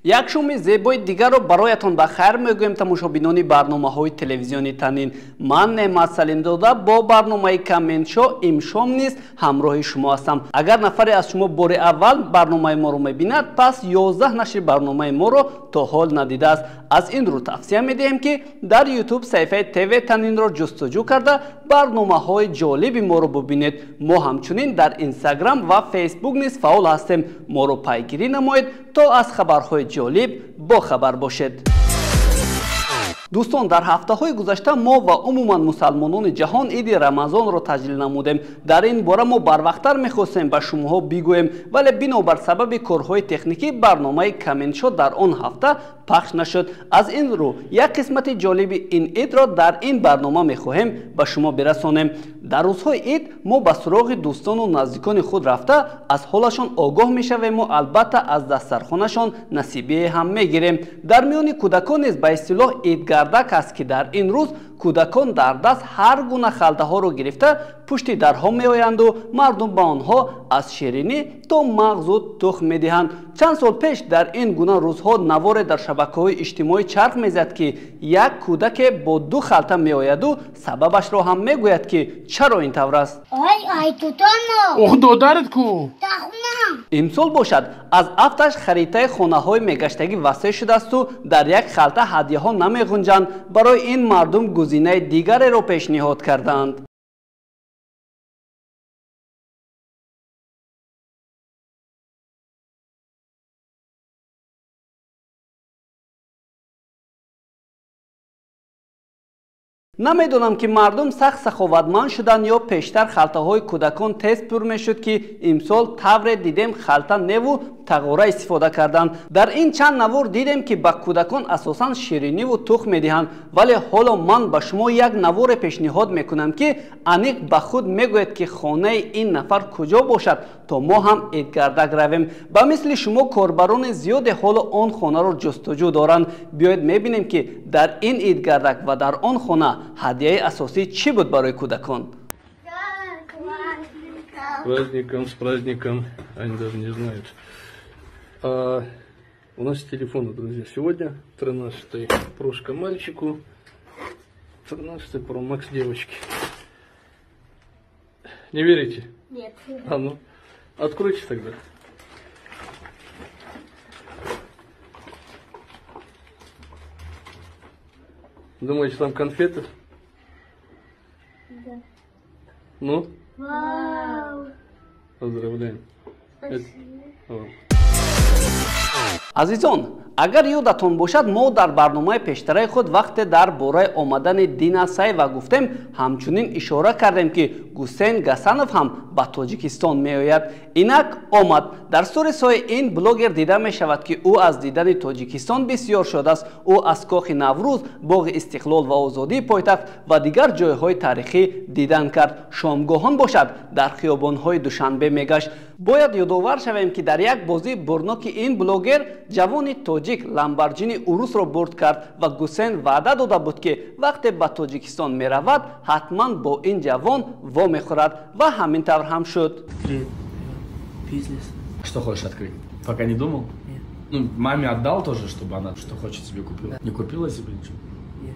як шуми зебои дигарро бароятон ба хайр мегӯем тамошобинони барномаҳои телевизиони танин. Ман Неъмат Салимзода бо барномаи Комментшо имшом низ ҳамроҳи шумо ҳастам. Агар нафаре аз шумо бори аввал барномаи моро мебинад, пас 11 нашри барномаи моро то ҳол надидааст. аз ин рӯ тавсия медиҳем ки дар YouTube саҳифаи ТВ Танинро ҷустуҷӯ карда барномаҳои ҷолиби моро бубинед. Мо ҳамчунин дар Instagram ва Facebook низ фаъол ҳастем. моро пайгирӣ намоед то аз хабарҳои ҷолиб бохабар бошед. дӯстон, дар ҳафтаҳои гузашта мо ва умуман мусалмонони ҷаҳон иди Рамазонро таҷлил намудем. дар ин бора мо барвақттар мехостем ба шумоҳо бигӯем, вале бинобар сабаби корҳои техникӣ барномаи Комментшо дар он ҳафта пахш нашуд. аз ин рӯ як қисмати ҷолиби ин идро дар ин барнома мехоҳем ба шумо бирасонем. дар рӯзҳои ид мо ба суроғи дӯстону наздикони худ рафта аз ҳолашон огоҳ мешавему албатта аз дастархонашон насибие ҳам мегирем. дар миёни кӯдакон низ ба истилоҳ идгардак аст ки дар ин рӯз кӯдакон дар даст ҳар гуна халтаҳоро гирифта пушти дарҳо меоянду мардум ба онҳо аз ширинӣ то мағзу тухм медиҳанд. чанд сол пеш дар ин гуна рӯзҳо наворе дар шабакаҳои иҷтимоӣ чарх мезад ки як кӯдаке бо 2 халта меояду сабабашро ҳам мегӯяд ки чаро ин тавр аст. имсол бошад аз афташ харитаи хонаҳои мегаштагӣ васеъ шудасту дар як халта ҳадияҳо намеғунҷанд. барои ин мардум гузинаи дигареро пешниҳод кардаанд. намедонам ки мардум сахт саховатманд шуданд ё пештар халтаҳои кӯдакон тез пур мешуд ки имсол тавре дидем халта неву тағора истифода карданд. дар ин чанд навор дидем ки ба кӯдакон асосан шириниву тухм медиҳанд, вале ҳоло ман ба шумо як наворе пешниҳод мекунам ки аниқ ба худ мегӯяд ки хонаи ин нафар куҷо бошад то мо ҳам идгардак равем. ба мисли шумо корбарони зиёде ҳоло он хонаро ҷустуҷӯ доранд. биёед мебинем ки дар ин идгардак ва дар он хона ҳадияи асосӣ чӣ буд барои кӯдакон. С праздником, они даже не знают. У нас телефоны, друзья, сегодня 13-й прошка мальчику, 13-й про Макс девочки. Не верите? Нет. А ну, откройте тогда. Думаете, там конфеты? Да. Ну? Вау. Поздравляем. Спасибо. азизон, агар ёдатон бошад, мо дар барномаи пештараи худ вақте дар бораи омадани Дина Саева гуфтем, ҳамчунин ишора кардем ки Гусейн Гасанов ҳам ба Тоҷикистон меояд. инак омад. дар сторисҳои ин блогер дида мешавад ки ӯ аз дидани Тоҷикистон бисёр шодааст. ӯ аз кохи Наврӯз, боғи Истиқлол ва Озодии пойтахт ва дигар ҷойҳои тарихӣ дидан кард. шомгоҳон бошад, дар хиёбонҳои Душанбе мегашт. бояд ёдовар шавем ки дар як бозии бурноки ин блогер ҷавони тоҷик ламбарҷини урусро бурд кард ва Гусейн ваъда дода буд ки вақте ба Тоҷикистон меравад, ҳатман бо ин ҷавон вомехӯрад ва ҳамин тавр ҳам шуд. Бизнес. Что хочешь открыть? Пока не думал? Нет. Ну, маме отдал тоже, чтобы она что хочет себе купила? Не купила себе ничего? Нет.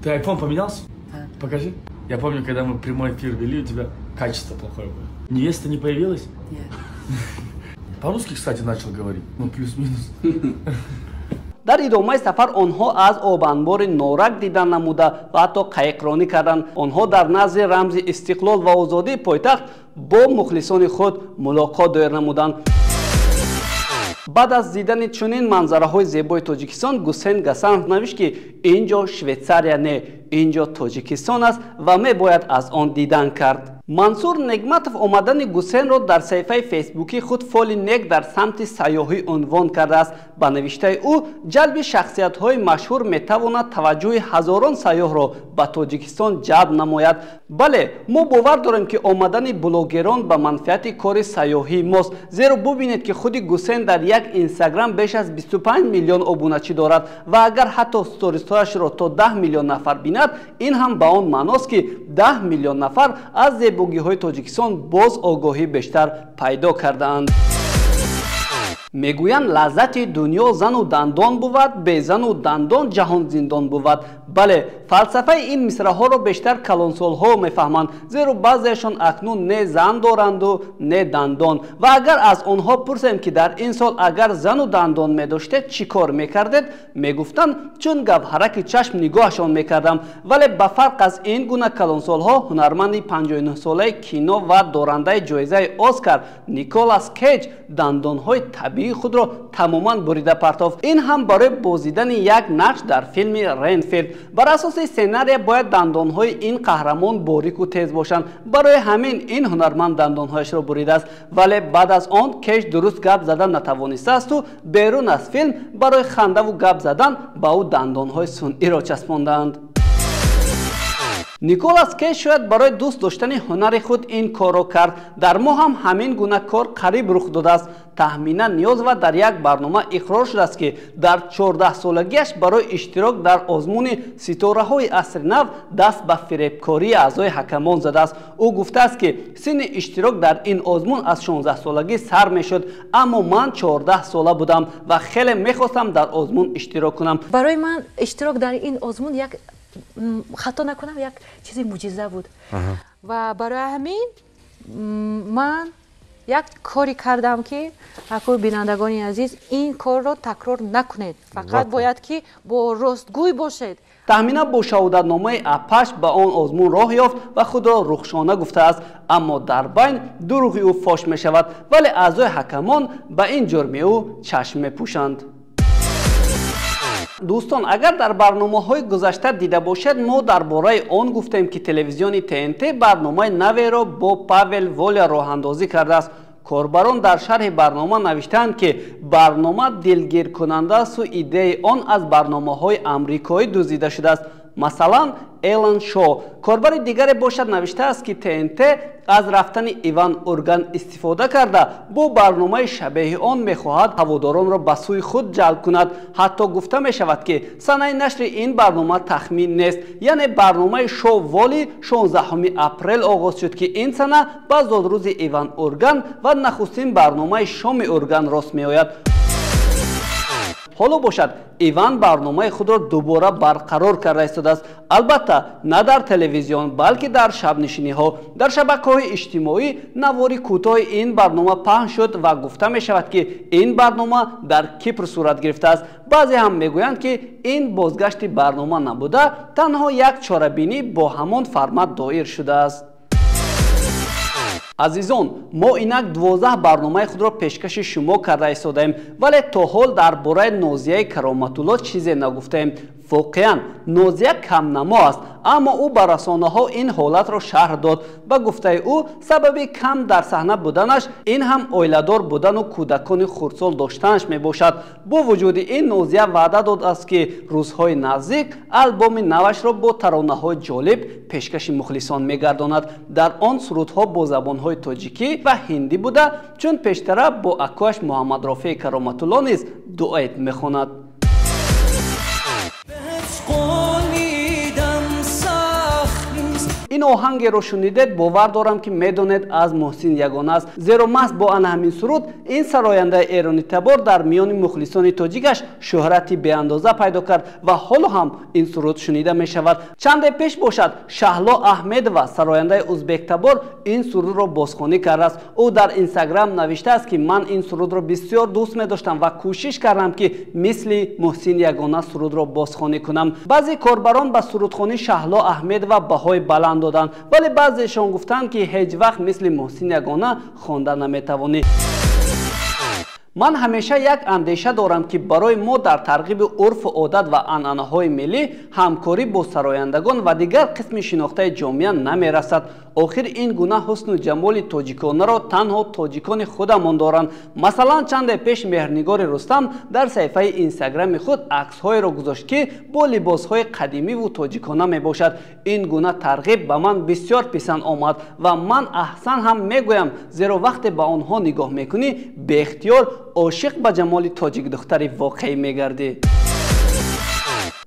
Ты iPhone поменялся? Да. Покажи. Я помню, когда мы прямой эфир вели, у тебя качество плохое было. Невеста не появилась? Нет. По-русски, кстати, начал говорить. Ну, плюс-минус. дар идомаи сафар онҳо аз обанбори норак дидан намуда ва ҳатто қайиқронӣ карданд. онҳо дар назди рамзи Истиқлол ва Озодии пойтахт бо мухлисони худ мулоқот доир намуданд. баъд аз дидани чунин манзараҳои зебои Тоҷикистон, Гусейн Гасанов навишт ки инҷо Швейтсария не, инҷо Тоҷикистон аст ва мебояд аз он дидан кард. Мансур Негматов омадани Гусейнро дар саҳифаи фейсбуки худ фоли нег дар самти сайёҳӣ унвон кардааст. ба навиштаи ӯ ҷалби шахсиятҳои машҳур метавонад таваҷҷӯҳи ҳазорон сайёҳро ба Тоҷикистон ҷалб намояд. бале, мо бовар дорем ки омадани блогерон ба манфиати кори сайёҳии мост, зеро бубинед ки худи Гусейн дар як Инстаграм беш аз 25 миллион обуначӣ дорад ва агар ҳатто сторисҳояшро то 10 миллион нафар бинад, ин ҳам ба он маъност ки 10 миллион нафар аз зебогиҳои Тоҷикистон боз огоҳӣ бештар пайдо кардаанд. мегӯянд лаззати дунё зану дандон бувад, безану дандон ҷаҳон зиндон бувад. бале, фалсафаи ин мисраҳоро бештар калонсолҳо мефаҳманд, зеро баъзеашон акнун не зан доранду не дандон. ва агар аз онҳо пурсем ки дар ин сол агар зану дандон медоштед чӣ кор мекардед, мегуфтанд чун гавҳараки чашм нигоҳашон мекардам. вале ба фарқ аз ин гуна калонсолҳо ҳунарманди 59-солаи кино ва дорандаи ҷоизаи Оскар Николас Кейҷ дандонҳои табиии худро тамоман бурида партофт. ин ҳам барои бозидани як нақш дар филми Ренфилд. бар асоси сценария бояд дандонҳои ин қаҳрамон борику тез бошанд. барои ҳамин ин ҳунарманд дандонҳояшро буридааст. вале баъд аз он Кейҷ дуруст гап задан натавонистаасту берун аз филм барои хандаву гап задан ба ӯ дандонҳои сунъиро часпонданд. Николас Кейҷ шояд барои дӯст доштани ҳунари худ ин корро кард. дар мо ҳам ҳамин гуна кор қариб рух додааст. тахминан Ниёзова дар як барнома иқрор шудааст ки дар 14-солагиаш барои иштирок дар озмуни ситораҳои асри нав даст ба фиребкории аъзои ҳакамон задааст. ӯ гуфтааст ки синни иштирок дар ин озмун аз 16-солагӣ сар мешуд, аммо ман 14 сола будам ва хеле мехостам дар озмун иштирок кунам. барои ман иштирок дар ин озмун як хато накунам як чизи муъҷиза буд. ва барои ҳамин ман як кори кардам ки акӯ бинандагони азиз ин корро такрор накунед. фақат бояд ки бо ростгӯй бошед. тахминан бо шаҳодатномаи Апаш ба он озмун роҳ ёфт ва худро рухшона гуфтааст, аммо дар байн дурӯғи ӯ фош мешавад, вале аъзои ҳакамон ба ин ҷурми ӯ чашм мепӯшанд. дӯстон, агар дар барномаҳои гузашта дида бошед, мо дар бораи он гуфтем ки телевизиони ТНТ барномаи наверо бо Павел Воля роҳандозӣ кардааст. корбарон дар шарҳи барнома навиштаанд ки барнома дилгиркунандаасту идеяи он аз барномаҳои амрикоӣ дуздида шудааст. масалан Эллен Шоу. корбари дигаре бошад навиштааст ки ТНТ аз рафтани Иван Урган истифода карда бо барномаи шабеҳи он мехоҳад ҳаводоронро ба сӯи худ ҷалб кунад. ҳатто гуфта мешавад ки санаи нашри ин барнома тахмин нест, яъне барномаи Шоу Воли 16 апрел оғоз шуд ки ин сана ба зодрӯзи Иван Урган ва нахустин барномаи Шоми Урган рост меояд. ҳоло бошад Иван барномаи худро дубора барқарор карда истодааст. албатта на дар телевизион, балки дар шабнишиниҳо. дар шабакаҳои иҷтимоӣ навори кӯтоҳи ин барнома паҳн шуд ва гуфта мешавад ки ин барнома дар Кипр сурат гирифтааст. баъзе ҳам мегӯянд ки ин бозгашти барнома набуда, танҳо як чорабинӣ бо ҳамон формат доир шудааст. азизон, мо инак 12 барномаи худро пешкаши шумо карда истодаем, вале то ҳол дар бораи Нозияи Кароматулло чизе нагуфтаем. воқеан Нозия камнамо аст, аммо ӯ ба расонаҳо ин ҳолатро шарҳ дод. ба гуфтаи ӯ сабаби кам дар саҳна буданаш ин ҳам оиладор будану кӯдакони хурдсол доштанаш мебошад. бо вуҷуди ин Нозия ваъда додааст ки рӯзҳои наздик албоми навашро бо таронаҳои ҷолиб пешкаши мухлисон мегардонад. дар он сурудҳо бо забонҳои тоҷикӣ ва ҳиндӣ буда, чун пештара бо акоаш Муҳаммадрофеи Кароматулло низ дуэт мехонад. ин оҳангеро шунидед, бовар дорам ки медонед аз Муҳсин Ягона аст, зеро маҳз бо ана ҳамин суруд ин сарояндаи эрони табор дар миёни мухлисони тоҷикаш шӯҳрати беандоза пайдо кард ва ҳоло ҳам ин суруд шунида мешавад. чанде пеш бошад Шаҳло Аҳмедова, сарояндаи Узбектабор, ин сурудро бозхонӣ кардааст. ӯ дар Инстаграм навиштааст ки ман ин сурудро бисёр дӯст медоштам ва кӯшиш кардам ки мисли Муҳсин Ягона сурудро бозхонӣ кунам. баъзе корбарон ба сурудхони Шаҳло Аҳмедова баҳои баланд доданд, вале баъзеашон гуфтанд ки ҳеҷ вақт мисли Муҳсин Ягона хонда наметавонӣ. ман ҳамеша як андеша дорам ки барои мо дар тарғиби урфу одат ва анъанаҳои миллӣ ҳамкорӣ бо сарояндагон ва дигар қисми шинохтаи ҷомеа намерасад. охир ин гуна ҳусну ҷамоли тоҷиконаро танҳо тоҷикони худамон доранд. масалан чанде пеш Меҳрнигори Рустам дар саҳифаи инстаграми худ аксҳоеро гузошт ки бо либосҳои қадимиву тоҷикона мебошад. ин гуна тарғиб ба ман бисёр писанд омад ва ман аҳсан ҳам мегӯям, зеро вақте ба онҳо нигоҳ мекунӣ беихтиёр ошиқ ба ҷамоли тоҷик духтари воқеӣ мегардӣ.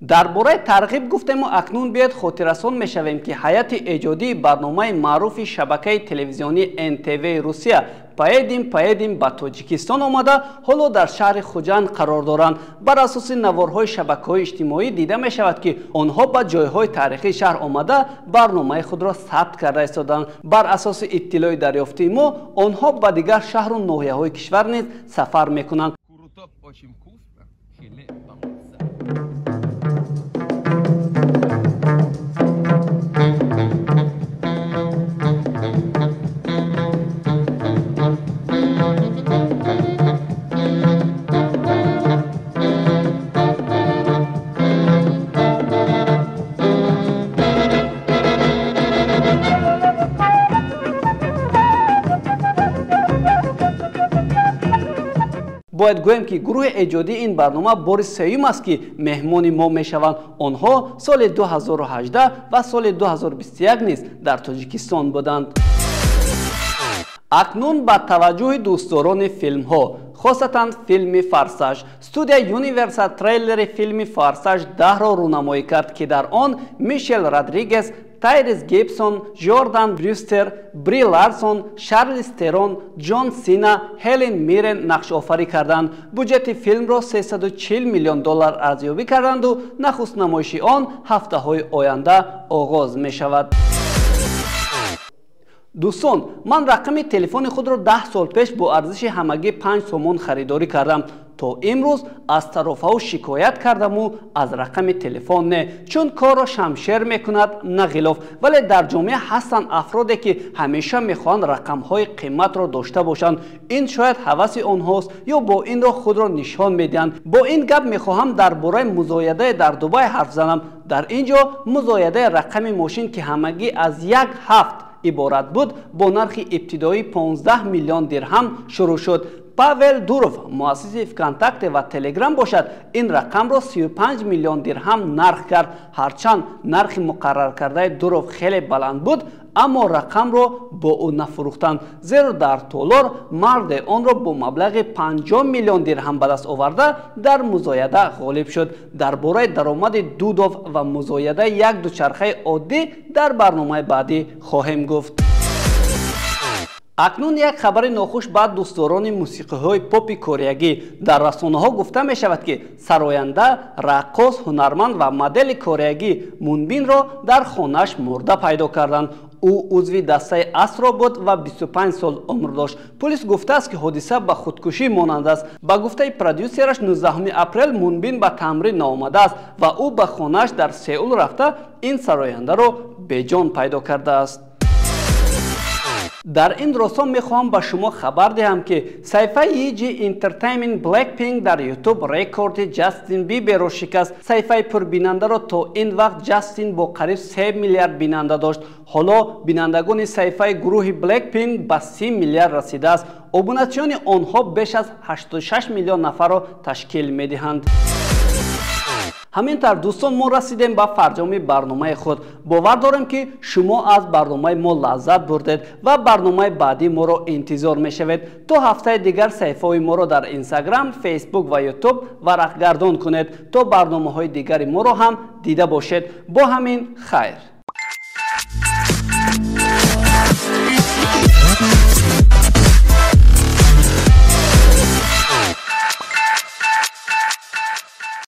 дар бораи тарғиб гуфтему акнун биёед хотиррасон мешавем ки ҳайати эҷодии барномаи маъруфи шабакаи телевизионии НТВ Русия Поедим ба Тоҷикистон омада ҳоло дар шаҳри Хуҷанд қарор доранд. Бар асоси наворҳои шабакаҳои иҷтимоӣ дида мешавад ки онҳо ба ҷойҳои таърихии шаҳр омада барномаи худро сабт карда истоданд. Бар асоси иттилои дарёфтии мо онҳо ба дигар шаҳру ноҳияҳои кишвар низ сафар мекунанд. бояд гӯем ки гурӯҳи эҷодии ин барнома бори сеюм аст ки меҳмони мо мешаванд. онҳо соли 2018 ва соли 2021 низ дар Тоҷикистон буданд. акнун ба таваҷҷӯҳи дӯстдорони филмҳо, хосатан филми Фарсаж, студия Universal трейлери филми Фарсаж 10-ро рӯнамоӣ кард ки дар он Мишел Родригес, Тайрис Гибсон, Жордан Брюстер, Бри Ларсон, Шарлиз Терон, Ҷон Сина, Ҳелен Миррен нақшофарӣ карданд. буҷети филмро $340 миллион арзёбӣ карданду нахустнамоиши он ҳафтаҳои оянда оғоз мешавад. дӯстон, ман рақами телефони худро 10 сол пеш бо арзиши ҳамагӣ 5 сомон харидорӣ кардам. то имрӯз аз тарофаҳо шикоят кардаму аз рақами телефон не, чун корро шамшер мекунад на ғилоф. вале дар ҷомеа ҳастанд афроде ки ҳамеша мехоҳанд рақамҳои қиматро дошта бошанд. ин шояд ҳаваси онҳост ё бо инро худро нишон медиҳанд. бо ин гап мехоҳам дар бораи музоядае дар Дубай ҳарф занам. дар ин ҷо музоядаи рақами мошин ки ҳамагӣ аз 1 ҳафт иборат буд бо нархи ибтидоӣ 15 миллион дирҳам шурӯъ шуд. Павел Дуров, муассиси ВКонтакте ва Телеграм бошад, ин рақамро 35 миллион дирҳам нарх кард. ҳарчанд нархи муқарраркардаи Дуров хеле баланд буд, аммо рақамро бо ӯ нафурӯхтанд, зеро дар толор марде онро бо маблағи 50 миллион дирҳам ба даст оварда дар музояда ғолиб шуд. дар бораи даромади Дудов ва музоядаи як дучархаи оддӣ дар барномаи баъдӣ хоҳем гуфт. акнун як хабари нохуш ба дӯстдорони мусиқиҳои попи кореягӣ. дар расонаҳо гуфта мешавад ки сароянда, раққос, ҳунарманд ва модели кореягӣ Мунбинро дар хонааш мурда пайдо карданд. ӯ узви дастаи Астро буд ва 25 сол умр дошт. полис гуфтааст ки ҳодиса ба худкушӣ монанд аст. ба гуфтаи продюсераш 19 апрел Мунбин ба тамрин наомадааст ва ӯ ба хонааш дар Сеул рафта ин сарояндаро беҷон пайдо кардааст. дар ин росто мехоҳам ба шумо хабар диҳам ки саҳифаи EG Entertainment Blackpink дар YouTube рекорди Ҷастин Биберро шикаст. саҳифаи пурбинандаро то ин вақт Ҷастин бо қариб 3 миллиард бинанда дошт. ҳоло бинандагони саҳифаи гурӯҳи Blackpink ба 30 миллиард расидааст. обунатсиони онҳо беш аз 86 миллион нафарро ташкил медиҳанд. ҳамин тавр дӯстон, мо расидем ба фарҷоми барномаи худ. бовар дорем ки шумо аз барномаи мо лаззат бурдед ва барномаи баъди моро интизор мешавед. то ҳафтаи дигар саҳифаҳои моро дар Instagram, Facebook ва YouTube варақгардон кунед, то барномаҳои дигари моро ҳам дида бошед. бо ҳамин хайр.